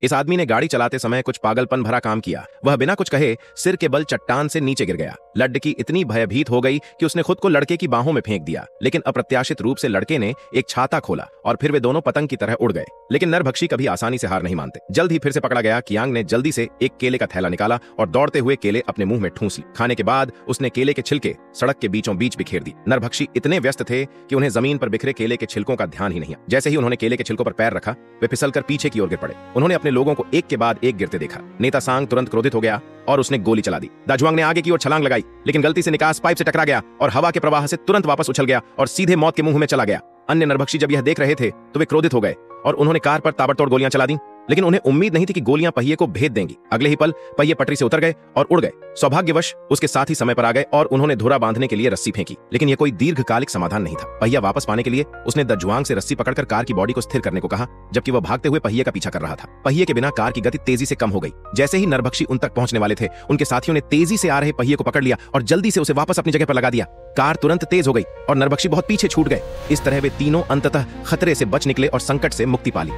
इस आदमी ने गाड़ी चलाते समय कुछ पागलपन भरा काम किया। वह बिना कुछ कहे सिर के बल चट्टान से नीचे गिर गया। लड़की इतनी भयभीत हो गई कि उसने खुद को लड़के की बाहों में फेंक दिया, लेकिन अप्रत्याशित रूप से लड़के ने एक छाता खोला और फिर वे दोनों पतंग की तरह उड़ गए। लेकिन नरभक्षी कभी आसानी से हार नहीं मानते। जल्द ही फिर से पकड़ा गया। कियांग ने जल्दी से एक केले का थैला निकाला और दौड़ते हुए केले अपने मुंह में ठूंस ली। खाने के बाद उसने केले के छिलके सड़क के बीचों बीच बिखेर दी। नरभक्षी इतने व्यस्त थे कि उन्हें जमीन पर बिखरे केले के छिलकों का ध्यान ही नहीं। जैसे ही उन्होंने केले के छिलकों पर पैर रखा, वे फिसलकर पीछे की ओर गिर पड़े। उन्होंने अपने लोगों को एक के बाद एक गिरते देखा। नेता सांग तुरंत क्रोधित हो गया और उसने गोली चला दी। दाजुआंग ने आगे की ओर छलांग लगाई, लेकिन गलती से निकास पाइप से टकरा गया और हवा के प्रवाह से तुरंत वापस उछल गया और सीधे मौत के मुंह में चला गया। अन्य नरभक्षी जब यह देख रहे थे तो वे क्रोधित हो गए और उन्होंने कार पर ताबड़तोड़ गोलियां चला दी, लेकिन उन्हें उम्मीद नहीं थी कि गोलियां पहिए को भेद देंगी। अगले ही पल पहिए पटरी से उतर गए और उड़ गए। सौभाग्यवश उसके साथ ही समय पर आ गए और उन्होंने धुरा बांधने के लिए रस्सी फेंकी, लेकिन यह कोई दीर्घकालिक समाधान नहीं था। पहिया वापस पाने के लिए उसने दाजुआंग से रस्सी पकड़कर कार की बॉडी को स्थिर करने को कहा, जबकि वह भागते हुए पहिए का पीछा कर रहा था। पहिए के बिना कार की गति तेजी से कम हो गई। जैसे ही नरभक्षी उन तक पहुंचने वाले थे, उनके साथियों ने तेजी से आ रहे पहिए को पकड़ लिया और जल्दी से उसे वापस अपनी जगह पर लगा दिया। कार तुरंत तेज हो गई और नरभक्षी बहुत पीछे छूट गए। इस तरह वे तीनों अंततः खतरे से बच निकले और संकट से मुक्ति पा ली।